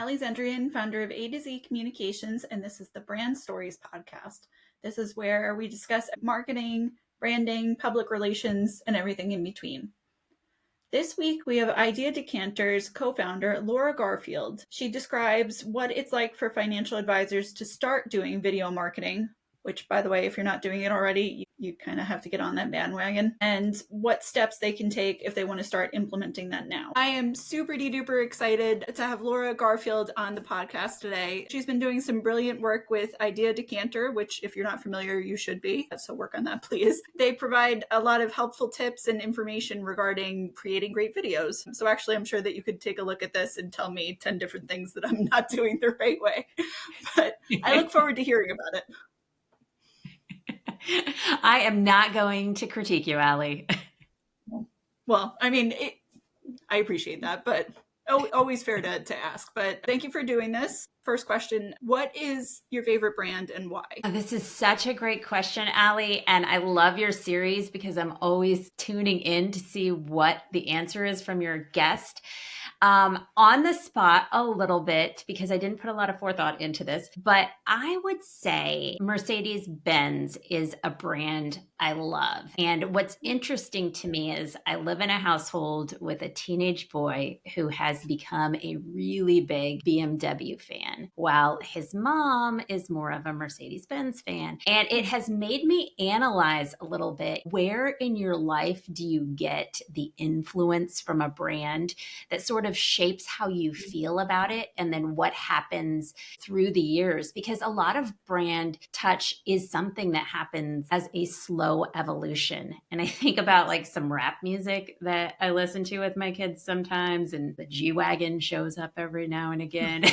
Allie Zendrian, founder of AtoZ Communications, and this is the Brand Stories podcast. This is where we discuss marketing, branding, public relations, and everything in between. This week, we have Idea Decanter's co-founder, Laura Garfield. She describes what it's like for financial advisors to start doing video marketing, which, by the way, if you're not doing it already, you kind of have to get on that bandwagon, and what steps they can take if they want to start implementing that now. I am super duper excited to have Laura Garfield on the podcast today. She's been doing some brilliant work with Idea Decanter, which if you're not familiar, you should be. So work on that, please. They provide a lot of helpful tips and information regarding creating great videos. So actually, I'm sure that you could take a look at this and tell me 10 different things that I'm not doing the right way. But I look forward to hearing about it. I am not going to critique you, Allie. Well, I mean, I appreciate that, but always fair to ask. But thank you for doing this. First question, what is your favorite brand and why? This is such a great question, Allie. And I love your series because I'm always tuning in to see what the answer is from your guest. On the spot a little bit because I didn't put a lot of forethought into this, but I would say Mercedes-Benz is a brand I love. And what's interesting to me is I live in a household with a teenage boy who has become a really big BMW fan, while his mom is more of a Mercedes-Benz fan. And it has made me analyze a little bit, where in your life do you get the influence from a brand that sort of shapes how you feel about it, and then what happens through the years, because a lot of brand touch is something that happens as a slow evolution. And I think about like some rap music that I listen to with my kids sometimes, and the G-Wagon shows up every now and again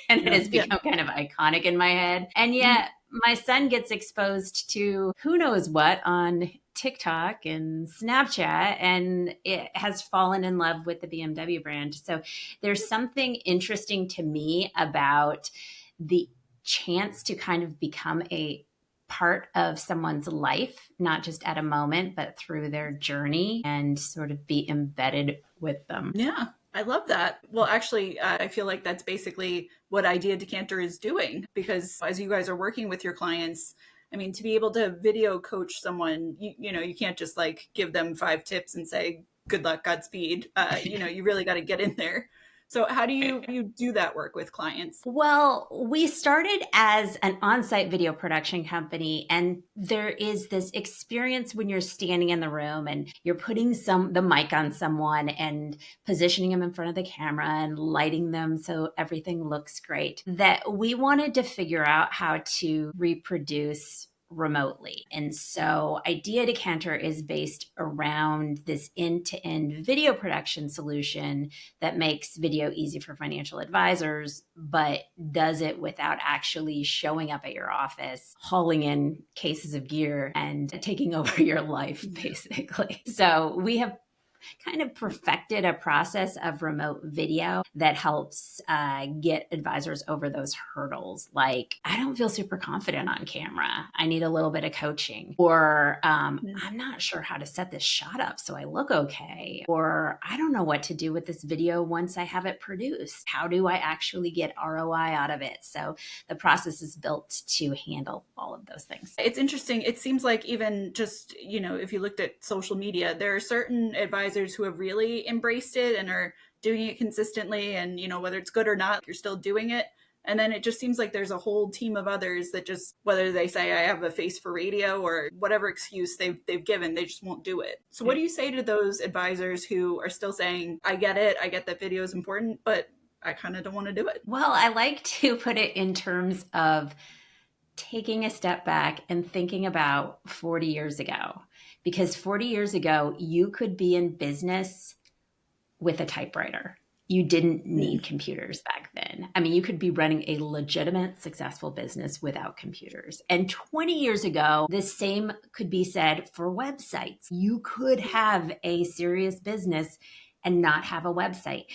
and it has become kind of iconic in my head. And yet my son gets exposed to who knows what on TikTok and Snapchat, and it has fallen in love with the BMW brand. So there's something interesting to me about the chance to kind of become a part of someone's life, not just at a moment, but through their journey, and sort of be embedded with them. Yeah. I love that. Well, actually, I feel like that's basically what Idea Decanter is doing, because as you guys are working with your clients, I mean, to be able to video coach someone, you can't just like give them 5 tips and say, good luck, Godspeed. You really got to get in there. So how do you do that work with clients? Well, we started as an on-site video production company, and there is this experience when you're standing in the room and you're putting the mic on someone and positioning them in front of the camera and lighting them so everything looks great, that we wanted to figure out how to reproduce remotely. And so Idea Decanter is based around this end-to-end video production solution that makes video easy for financial advisors, but does it without actually showing up at your office, hauling in cases of gear and taking over your life, basically. So we have kind of perfected a process of remote video that helps get advisors over those hurdles. Like, I don't feel super confident on camera. I need a little bit of coaching. Or I'm not sure how to set this shot up so I look okay. Or I don't know what to do with this video once I have it produced. How do I actually get ROI out of it? So the process is built to handle all of those things. It's interesting. It seems like even just, if you looked at social media, there are certain advisors who have really embraced it and are doing it consistently, and whether it's good or not, you're still doing it. And then it just seems like there's a whole team of others that just, whether they say I have a face for radio or whatever excuse they've given, they just won't do it. So what do you say to those advisors who are still saying, I get it, I get that video is important, but I kind of don't want to do it? Well, I like to put it in terms of taking a step back and thinking about 40 years ago. Because 40 years ago, you could be in business with a typewriter. You didn't need computers back then. I mean, you could be running a legitimate, successful business without computers. And 20 years ago, the same could be said for websites. You could have a serious business and not have a website.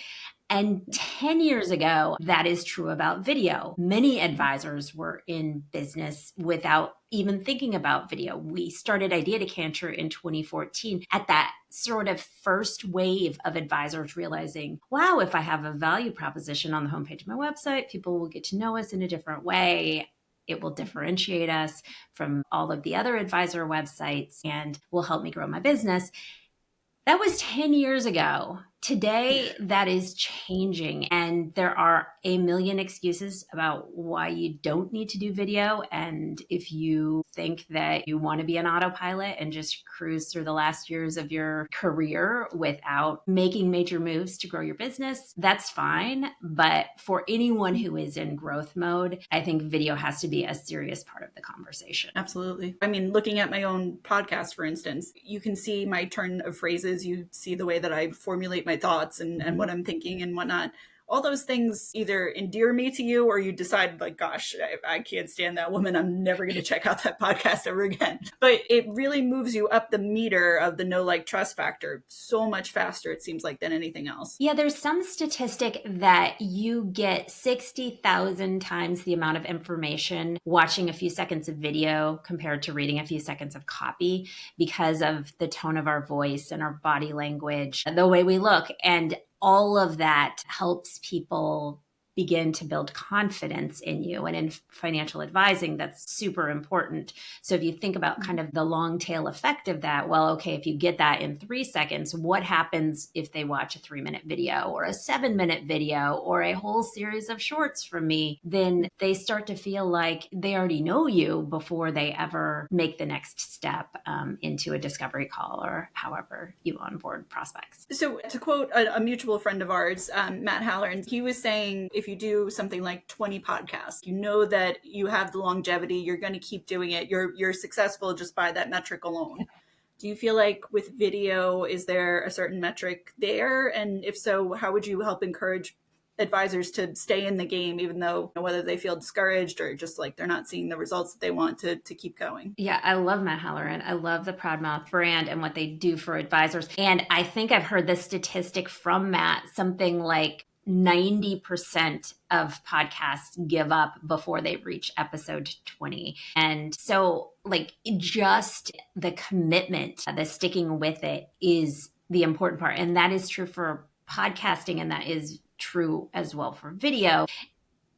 And 10 years ago, that is true about video. Many advisors were in business without even thinking about video. We started Idea Decanter in 2014. At that sort of first wave of advisors realizing, wow, if I have a value proposition on the homepage of my website, people will get to know us in a different way. It will differentiate us from all of the other advisor websites and will help me grow my business. That was 10 years ago. Today, that is changing. And there are a million excuses about why you don't need to do video. And if you think that you want to be an autopilot and just cruise through the last years of your career without making major moves to grow your business, that's fine. But for anyone who is in growth mode, I think video has to be a serious part of the conversation. Absolutely. I mean, looking at my own podcast, for instance, you can see my turn of phrases. You see the way that I formulate my thoughts and what I'm thinking and whatnot. All those things either endear me to you or you decide like, gosh, I can't stand that woman. I'm never going to check out that podcast ever again. But it really moves you up the meter of the know, like, trust factor so much faster, it seems like, than anything else. Yeah, there's some statistic that you get 60,000 times the amount of information watching a few seconds of video compared to reading a few seconds of copy because of the tone of our voice and our body language, the way we look. And all of that helps people begin to build confidence in you. And in financial advising, that's super important. So if you think about kind of the long tail effect of that, well, okay, if you get that in 3 seconds, what happens if they watch a 3-minute video or a 7-minute video or a whole series of shorts from me? Then they start to feel like they already know you before they ever make the next step into a discovery call or however you onboard prospects. So to quote a mutual friend of ours, Matt Halloran, he was saying, if you do something like 20 podcasts, you know that you have the longevity, you're going to keep doing it. You're successful just by that metric alone. Do you feel like with video, is there a certain metric there? And if so, how would you help encourage advisors to stay in the game, even though whether they feel discouraged or just like they're not seeing the results that they want to keep going? Yeah, I love Matt Halloran. I love the Proudmouth brand and what they do for advisors. And I think I've heard this statistic from Matt, something like 90% of podcasts give up before they reach episode 20. And so like just the commitment, the sticking with it is the important part. And that is true for podcasting. And that is true as well for video.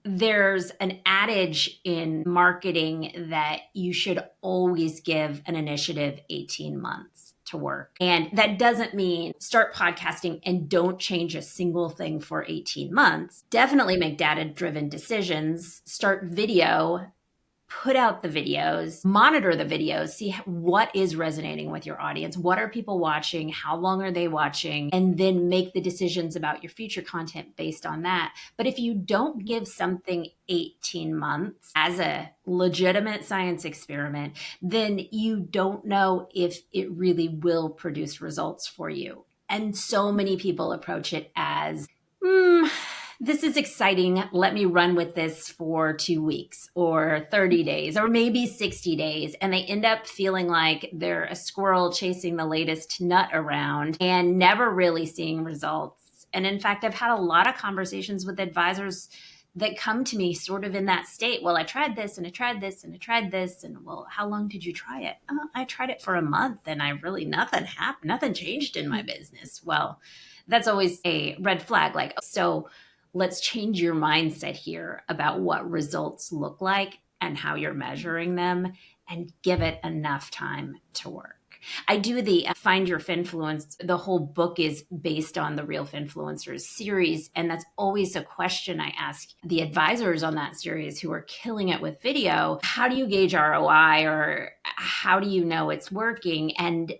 There's an adage in marketing that you should always give an initiative 18 months to work. And that doesn't mean start podcasting and don't change a single thing for 18 months. Definitely make data-driven decisions, start video, put out the videos, monitor the videos, see what is resonating with your audience. What are people watching? How long are they watching? And then make the decisions about your future content based on that. But if you don't give something 18 months as a legitimate science experiment, then you don't know if it really will produce results for you. And so many people approach it as, this is exciting. Let me run with this for 2 weeks or 30 days or maybe 60 days. And they end up feeling like they're a squirrel chasing the latest nut around and never really seeing results. And in fact, I've had a lot of conversations with advisors that come to me sort of in that state. Well, I tried this and I tried this and I tried this. And well, how long did you try it? I tried it for a month and nothing happened. Nothing changed in my business. Well, that's always a red flag. Like, so let's change your mindset here about what results look like and how you're measuring them and give it enough time to work. I do the Find Your Finfluence. The whole book is based on the Real Finfluencers series. And that's always a question I ask the advisors on that series who are killing it with video. How do you gauge ROI or how do you know it's working? And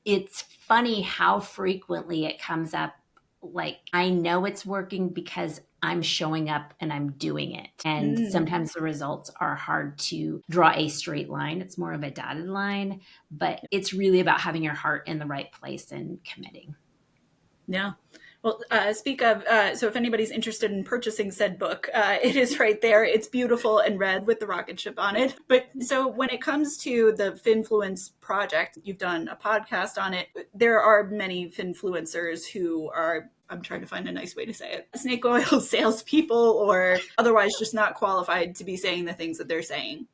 it's funny how frequently it comes up. Like, I know it's working because I'm showing up and I'm doing it. And sometimes the results are hard to draw a straight line. It's more of a dotted line, but it's really about having your heart in the right place and committing. Yeah. Well, speak of, so if anybody's interested in purchasing said book, it is right there. It's beautiful and red with the rocket ship on it. But so when it comes to the Finfluence project, you've done a podcast on it. There are many Finfluencers who are, I'm trying to find a nice way to say it, snake oil salespeople or otherwise just not qualified to be saying the things that they're saying.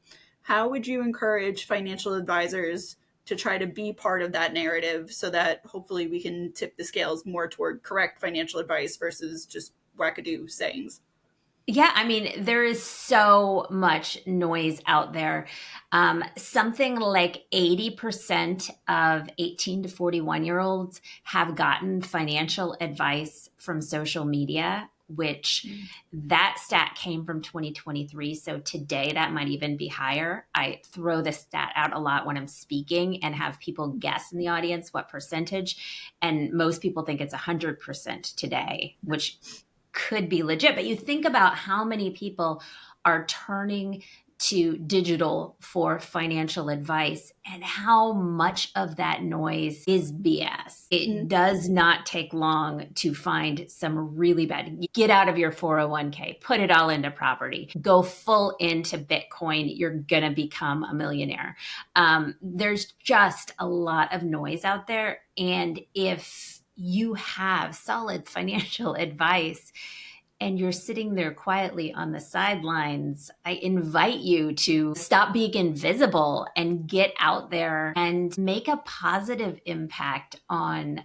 How would you encourage financial advisors to try to be part of that narrative so that hopefully we can tip the scales more toward correct financial advice versus just wackadoo sayings. Yeah, I mean, there is so much noise out there. Something like 80% of 18 to 41-year-olds have gotten financial advice from social media, which that stat came from 2023. So today that might even be higher. I throw this stat out a lot when I'm speaking and have people guess in the audience what percentage. And most people think it's 100% today, which could be legit. But you think about how many people are turning to digital for financial advice and how much of that noise is BS. It does not take long to find some really bad. Get out of your 401k, put it all into property, go full into Bitcoin. You're going to become a millionaire. There's just a lot of noise out there. And if you have solid financial advice and you're sitting there quietly on the sidelines, I invite you to stop being invisible and get out there and make a positive impact on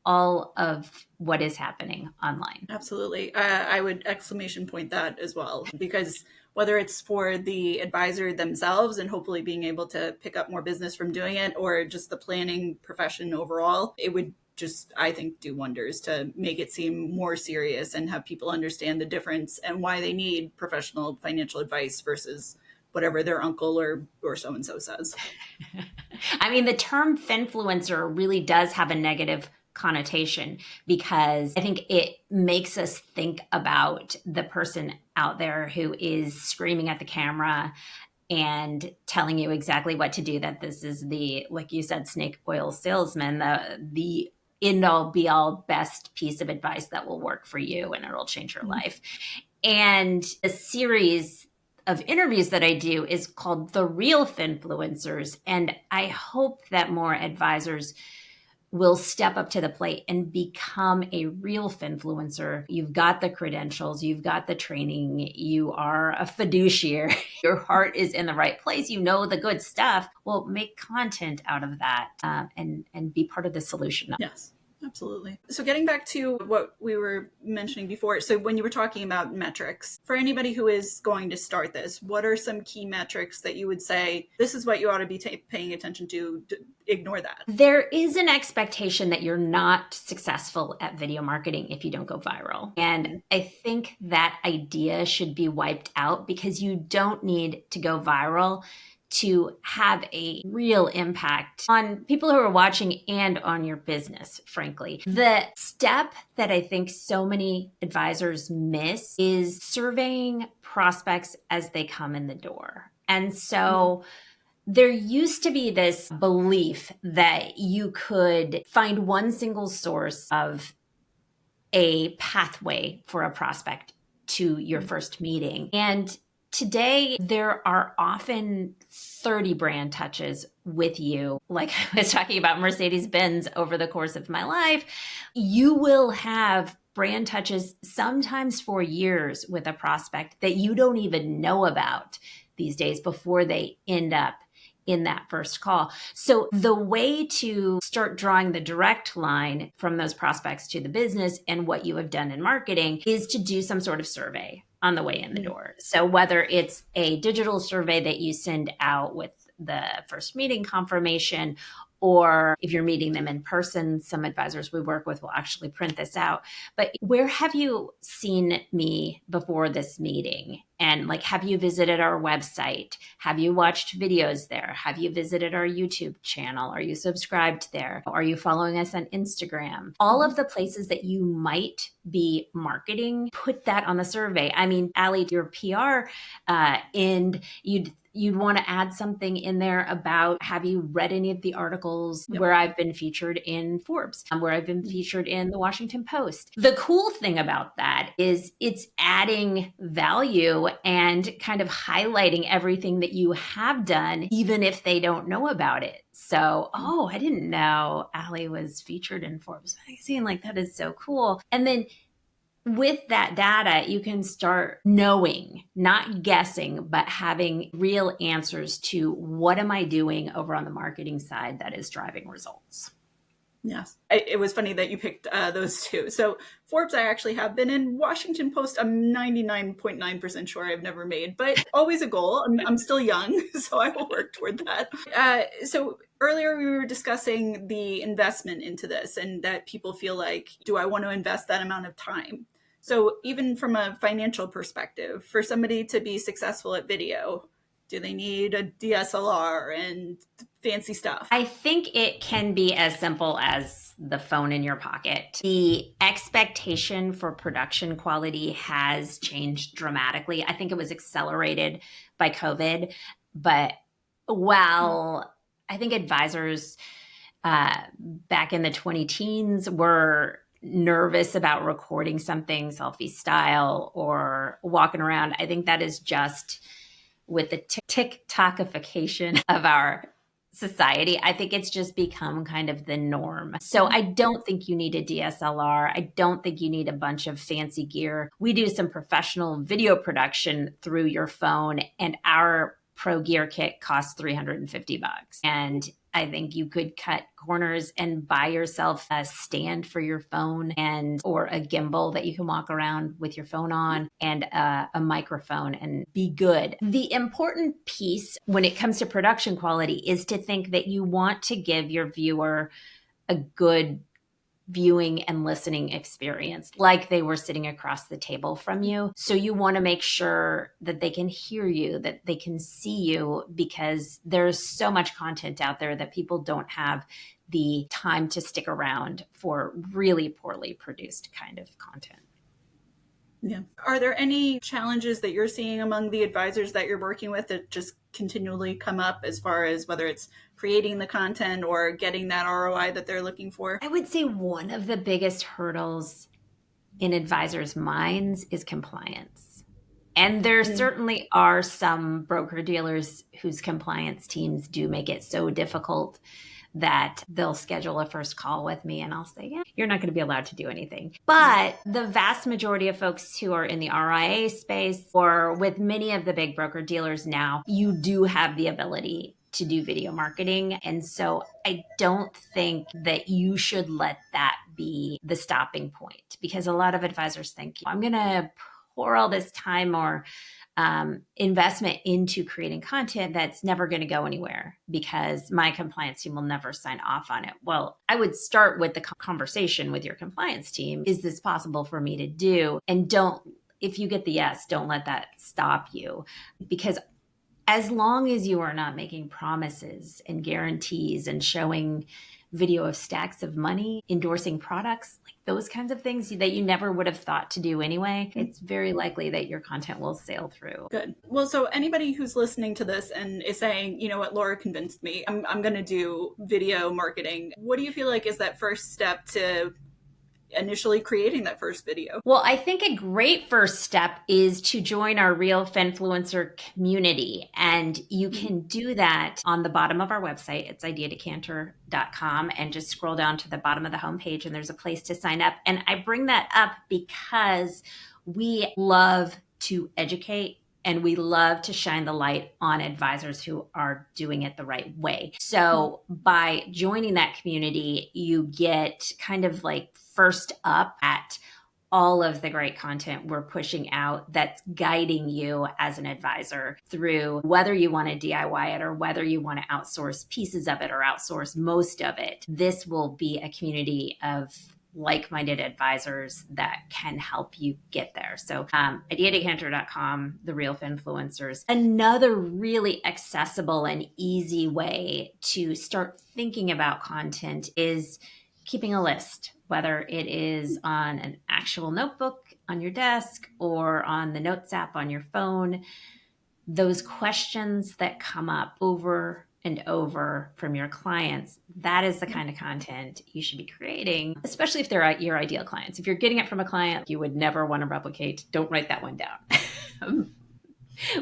all of what is happening online. Absolutely. I would exclamation point that as well, because whether it's for the advisor themselves and hopefully being able to pick up more business from doing it, or just the planning profession overall, it would just, I think, do wonders to make it seem more serious and have people understand the difference and why they need professional financial advice versus whatever their uncle or so-and-so says. I mean, the term Finfluencer really does have a negative connotation because I think it makes us think about the person out there who is screaming at the camera and telling you exactly what to do, that this is the, like you said, snake oil salesman, the end all be all best piece of advice that will work for you and it'll change your life. And a series of interviews that I do is called The Real Finfluencers. And I hope that more advisors will step up to the plate and become a real Finfluencer. You've got the credentials, you've got the training, you are a fiduciary, your heart is in the right place, you know the good stuff. Well, make content out of that and be part of the solution. Yes. Absolutely. So getting back to what we were mentioning before, so when you were talking about metrics, for anybody who is going to start this, what are some key metrics that you would say, this is what you ought to be paying attention to, ignore that? There is an expectation that you're not successful at video marketing if you don't go viral. And I think that idea should be wiped out because you don't need to go viral to have a real impact on people who are watching and on your business, frankly. The step that I think so many advisors miss is surveying prospects as they come in the door. And so there used to be this belief that you could find one single source of a pathway for a prospect to your first meeting. And today, there are often 30 brand touches with you. Like I was talking about Mercedes-Benz over the course of my life, you will have brand touches sometimes for years with a prospect that you don't even know about these days before they end up in that first call. So the way to start drawing the direct line from those prospects to the business and what you have done in marketing is to do some sort of survey on the way in the door. So whether it's a digital survey that you send out with the first meeting confirmation, or if you're meeting them in person, some advisors we work with will actually print this out. But where have you seen me before this meeting? And like, have you visited our website? Have you watched videos there? Have you visited our YouTube channel? Are you subscribed there? Are you following us on Instagram? All of the places that you might be marketing, put that on the survey. I mean, Allie, your PR, and you'd want to add something in there about, have you read any of the articles where I've been featured in Forbes, where I've been featured in the Washington Post? The cool thing about that is it's adding value and kind of highlighting everything that you have done, even if they don't know about it. So, I didn't know Allie was featured in Forbes magazine. Like, that is so cool. And then with that data, you can start knowing, not guessing, but having real answers to what am I doing over on the marketing side that is driving results. Yes. It was funny that you picked those two. So Forbes, I actually have been in. Washington Post, I'm 99.9% sure I've never made, but always a goal. I'm still young, so I will work toward that. So earlier we were discussing the investment into this and that people feel like, do I want to invest that amount of time? So even from a financial perspective, for somebody to be successful at video, do they need a DSLR and fancy stuff? I think it can be as simple as the phone in your pocket. The expectation for production quality has changed dramatically. I think it was accelerated by COVID, but while I think advisors back in the 20 teens were nervous about recording something selfie style or walking around, I think that is just with the TikTokification of our society. I think it's just become kind of the norm. So I don't think you need a DSLR. I don't think you need a bunch of fancy gear. We do some professional video production through your phone, and our pro gear kit costs $350. And I think you could cut corners and buy yourself a stand for your phone and or a gimbal that you can walk around with your phone on and a microphone and be good. The important piece when it comes to production quality is to think that you want to give your viewer a good viewing and listening experience, like they were sitting across the table from you. So you want to make sure that they can hear you, that they can see you, because there's so much content out there that people don't have the time to stick around for really poorly produced kind of content. Yeah. Are there any challenges that you're seeing among the advisors that you're working with that just continually come up as far as whether it's creating the content or getting that ROI that they're looking for? I would say one of the biggest hurdles in advisors' minds is compliance. And there certainly are some broker dealers whose compliance teams do make it so difficult that they'll schedule a first call with me and I'll say, yeah, you're not going to be allowed to do anything. But the vast majority of folks who are in the RIA space or with many of the big broker dealers now, you do have the ability to do video marketing. And so I don't think that you should let that be the stopping point, because a lot of advisors think I'm going to pour all this time or investment into creating content that's never going to go anywhere because my compliance team will never sign off on it. Well, I would start with the conversation with your compliance team. Is this possible for me to do? And if you get the yes, don't let that stop you, because as long as you are not making promises and guarantees and showing video of stacks of money, endorsing products, like those kinds of things that you never would have thought to do anyway, it's very likely that your content will sail through. Good. Well, so anybody who's listening to this and is saying, you know what, Laura convinced me, I'm going to do video marketing. What do you feel like is that first step to initially creating that first video? Well, I think a great first step is to join our Real Finfluencer community. And you can do that on the bottom of our website. It's ideadecanter.com, and just scroll down to the bottom of the homepage and there's a place to sign up. And I bring that up because we love to educate and we love to shine the light on advisors who are doing it the right way. So by joining that community, you get kind of like first up at all of the great content we're pushing out that's guiding you as an advisor through whether you want to DIY it or whether you want to outsource pieces of it or outsource most of it. This will be a community of like-minded advisors that can help you get there. So ideadecanter.com, the Real Finfluencers. Another really accessible and easy way to start thinking about content is keeping a list, whether it is on an actual notebook on your desk or on the Notes app on your phone. Those questions that come up over and over from your clients, that is the kind of content you should be creating, especially if they're your ideal clients. If you're getting it from a client you would never want to replicate, don't write that one down.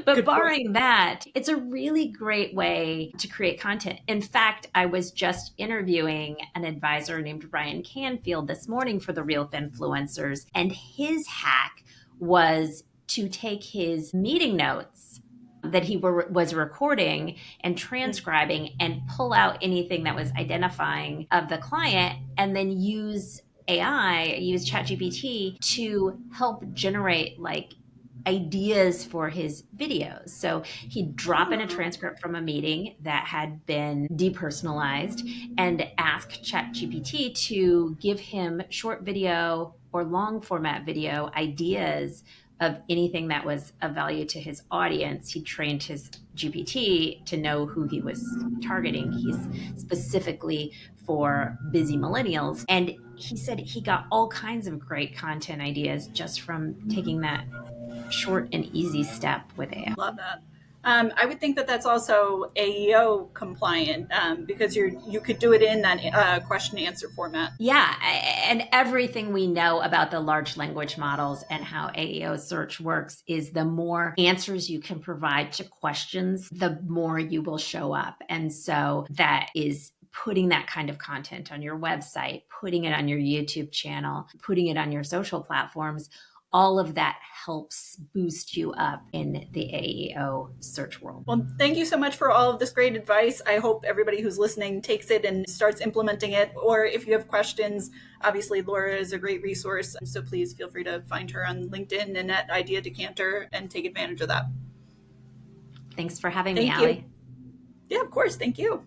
But Good point. barring that, it's a really great way to create content. In fact, I was just interviewing an advisor named Ryan Canfield this morning for the Real Finfluencers, and his hack was to take his meeting notes that he was recording and transcribing and pull out anything that was identifying of the client, and then use use ChatGPT to help generate like ideas for his videos. So he'd drop in a Oh, transcript from a meeting that had been depersonalized and ask ChatGPT to give him short video or long format video ideas of anything that was of value to his audience. He trained his GPT to know who he was targeting. He's specifically for busy millennials. And he said he got all kinds of great content ideas just from taking that short and easy step with AI. love that. I would think that that's also AEO compliant because you could do it in that question answer format. Yeah, and everything we know about the large language models and how AEO search works is the more answers you can provide to questions, the more you will show up. And so that is putting that kind of content on your website, putting it on your YouTube channel, putting it on your social platforms. All of that helps boost you up in the AEO search world. Well, thank you so much for all of this great advice. I hope everybody who's listening takes it and starts implementing it. Or if you have questions, obviously Laura is a great resource. So please feel free to find her on LinkedIn and at Idea Decanter and take advantage of that. Thanks for having me, Thank you. Allie. Yeah, of course. Thank you.